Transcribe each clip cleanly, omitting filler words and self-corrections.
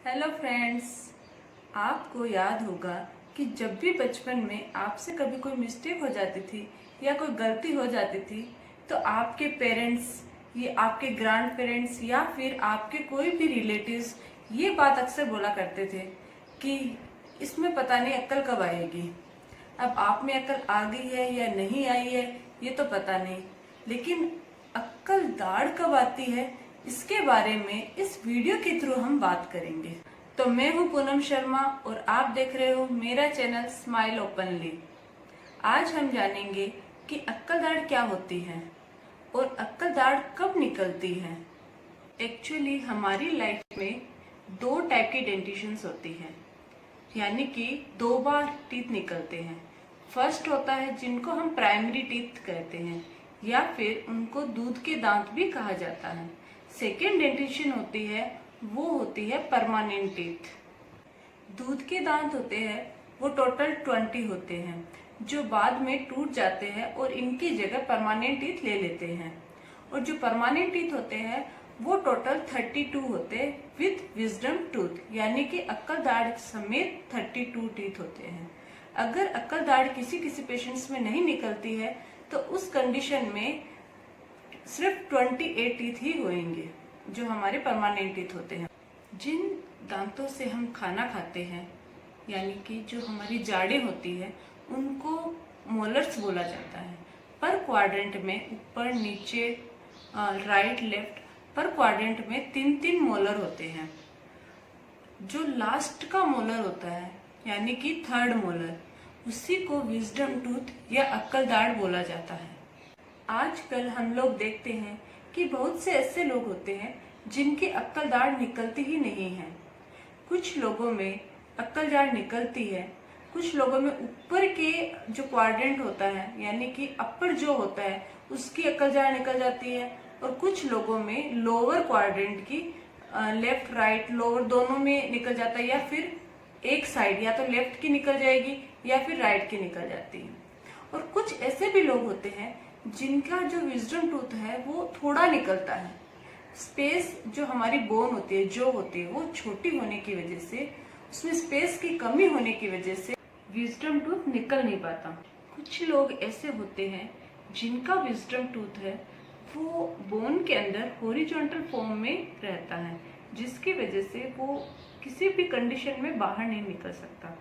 Hello friends, आपको याद होगा कि जब भी बचपन में आपसे कभी कोई मिस्टेक हो जाती थी या कोई गलती हो जाती थी तो आपके पेरेंट्स, ये आपके ग्रैंड पेरेंट्स या फिर आपके कोई भी रिलेटिव्स ये बात अक्सर बोला करते थे कि इसमें पता नहीं अक्ल कब आएगी। अब आप में अक्ल आ गई है या नहीं आई है ये तो पता नहीं, लेकिन अक्ल दाढ़ कब आती है इसके बारे में इस वीडियो के थ्रू हम बात करेंगे। तो मैं हूं पूनम शर्मा और आप देख रहे हो मेरा चैनल स्माइल ओपनली। आज हम जानेंगे कि अक्ल दाढ़ क्या होती है और अक्ल दाढ़ कब निकलती है। एक्चुअली हमारी लाइफ में दो टाइप की डेंटिशंस होती है, यानी कि दो बार टीथ निकलते हैं। फर्स्ट होता है जिनको हम प्राइमरी टीथ कहते हैं या फिर उनको दूध के दांत भी कहा जाता है। सेकेंड डेंटिशन होती है वो होती है परमानेंट टीथ। दूध के दांत होते हैं वो टोटल 20 होते हैं जो बाद में टूट जाते हैं और इनकी जगह परमानेंट टीथ ले लेते हैं। और जो परमानेंट टीथ होते हैं वो टोटल 32 होते हैं विद विजडम टूथ, यानी कि अक्ल दाढ़ समेत 32 टीथ होते हैं। अगर अक्ल दाढ़ किसी किसी पेशेंट्स में नहीं निकलती है तो उस कंडीशन में सिर्फ 28 टीथ ही होंगे जो हमारे परमानेंट टीथ होते हैं। जिन दांतों से हम खाना खाते हैं यानी कि जो हमारी जाड़ें होती है उनको मोलर्स बोला जाता है। पर क्वाड्रेंट में ऊपर नीचे राइट लेफ्ट पर क्वाड्रेंट में 3-3 मोलर होते हैं। जो लास्ट का मोलर होता है यानी कि थर्ड मोलर, उसी को विजडम टूथ या अक्ल दाढ़ बोला जाता है। आजकल हम लोग देखते हैं कि बहुत से ऐसे लोग होते हैं जिनकी अक्ल दाढ़ निकलती ही नहीं है। कुछ लोगों में अक्ल दाढ़ निकलती है, कुछ लोगों में ऊपर के जो क्वाड्रेंट होता है यानी कि अपर जो होता है उसकी अक्ल दाढ़ निकल जाती है, और कुछ लोगों में लोअर क्वाड्रेंट की लेफ्ट राइट लोअर दोनों में निकल जाता है, या फिर एक साइड या तो लेफ्ट की निकल जाएगी या फिर राइट की निकल जाती है। और कुछ ऐसे भी लोग होते हैं जिनका जो विजडम टूथ है वो थोड़ा निकलता है। स्पेस जो हमारी बोन होती है जो होती है वो छोटी होने की वजह से, उसमें स्पेस की कमी होने की वजह से विजडम टूथ निकल नहीं पाता। कुछ लोग ऐसे होते हैं जिनका विजडम टूथ है वो बोन के अंदर हॉरिजॉन्टल फॉर्म में रहता है, जिसकी वजह से वो किसी भी कंडीशन में बाहर नहीं निकल सकता।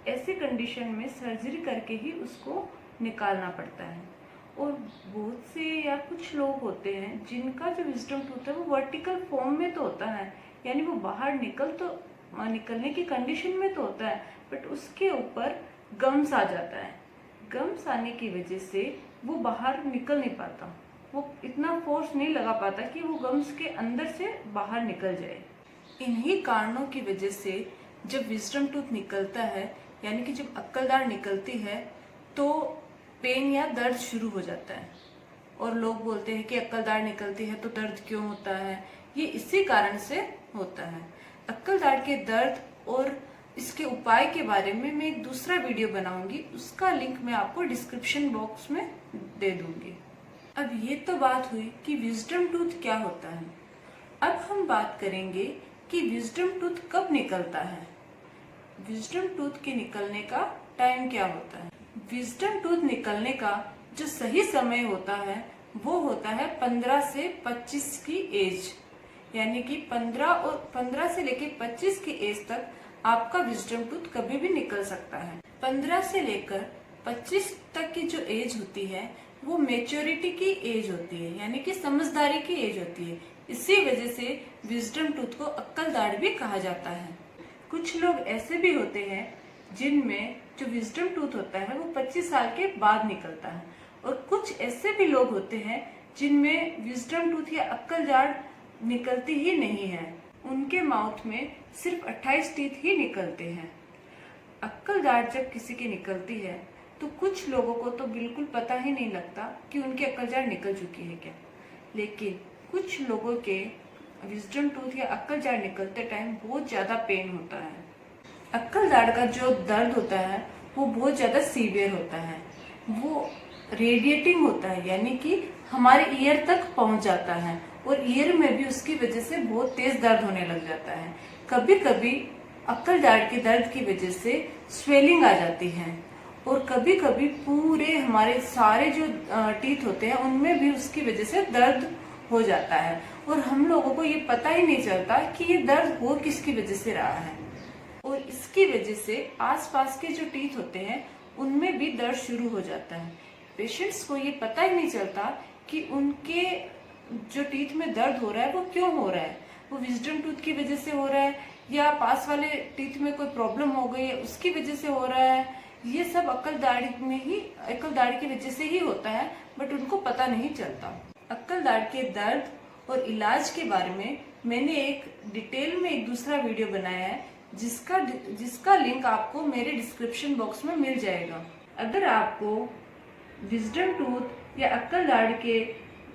ऐसे कंडीशन में सर्जरी करके ही उसको निकालना पड़ता है। और बहुत से या कुछ लोग होते हैं जिनका जो विजडम टूथ है वो वर्टिकल फॉर्म में तो होता है, यानी वो बाहर निकलने की कंडीशन में तो होता है, बट उसके ऊपर गम्स आ जाता है। गम्स आने की वजह से वो बाहर निकल नहीं पाता, वो इतना फोर्स नहीं लगा पाता कि वो गम्स के अंदर से बाहर निकल जाए। इन्हीं कारणों की वजह से जब विजडम टूथ निकलता है यानी कि जब अक्ल दाढ़ निकलती है तो पेन या दर्द शुरू हो जाता है। और लोग बोलते हैं कि अक्ल दाढ़ निकलती है तो दर्द क्यों होता है, ये इसी कारण से होता है। अक्ल दाढ़ के दर्द और इसके उपाय के बारे में मैं एक दूसरा वीडियो बनाऊंगी, उसका लिंक मैं आपको डिस्क्रिप्शन बॉक्स में दे दूंगी। अब ये तो बात हुई कि विजडम टूथ क्या होता है। अब हम बात करेंगे कि विजडम टूथ कब निकलता है। विजडम टूथ के निकलने का टाइम क्या होता है। विजडम टूथ निकलने का जो सही समय होता है वो होता है 15 से 25 की एज, यानी कि 15 से लेकर 25 की एज तक आपका विजडम टूथ कभी भी निकल सकता है। 15 से लेकर 25 तक की जो एज होती है वो मेच्योरिटी की एज होती है, यानी कि समझदारी की एज होती है। इसी वजह से विजडम टूथ को अक्ल दाढ़ भी कहा जाता है। कुछ लोग ऐसे भी होते हैं जिनमें जो विजडम टूथ होता है वो 25 साल के बाद निकलता है, और कुछ ऐसे भी लोग होते हैं जिनमें विजडम टूथ या अक्ल दाढ़ निकलती ही नहीं है, उनके माउथ में सिर्फ 28 टीथ ही निकलते हैं। अक्ल दाढ़ जब किसी की निकलती है तो कुछ लोगों को तो बिल्कुल पता ही नहीं लगता कि उनकी अक्ल दाढ़ निकल चुकी है क्या, लेकिन कुछ लोगों के विजडम टूथ या अक्ल दाढ़ निकलते टाइम बहुत ज्यादा पेन होता है। अक्ल दाढ़ का जो दर्द होता है वो बहुत ज्यादा सीवियर होता है, वो रेडिएटिंग होता है, यानी कि हमारे ईयर तक पहुंच जाता है और ईयर में भी उसकी वजह से बहुत तेज दर्द होने लग जाता है। कभी कभी अक्कल दाढ़ के दर्द की वजह से स्वेलिंग आ जाती है और कभी कभी पूरे हमारे सारे जो टीथ होते हैं उनमें भी उसकी वजह से दर्द हो जाता है और हम लोगों को ये पता ही नहीं चलता कि ये दर्द हो किसकी वजह से रहा है। और इसकी वजह से आसपास के जो टीथ होते हैं उनमें भी दर्द शुरू हो जाता है। पेशेंट्स को ये पता ही नहीं चलता कि उनके जो टीथ में दर्द हो रहा है वो क्यों हो रहा है, वो विजडम टूथ की वजह से हो रहा है या पास वाले टीथ में कोई प्रॉब्लम हो गई है उसकी वजह से हो रहा है। ये सब अक्कल दाढ़ी की वजह से ही होता है, बट उनको पता नहीं चलता। अक्कल दाढ़ के दर्द और इलाज के बारे में मैंने एक डिटेल में एक दूसरा वीडियो बनाया है जिसका लिंक आपको मेरे डिस्क्रिप्शन बॉक्स में मिल जाएगा। अगर आपको विजडम टूथ या अक्कल दाढ़ के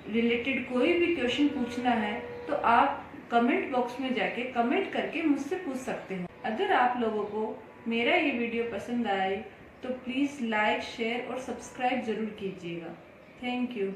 रिलेटेड कोई भी क्वेश्चन पूछना है तो आप कमेंट बॉक्स में जाके कमेंट करके मुझसे पूछ सकते हैं। अगर आप लोगों को मेरा ये वीडियो पसंद आए तो प्लीज़ लाइक, शेयर और सब्सक्राइब जरूर कीजिएगा। Thank you.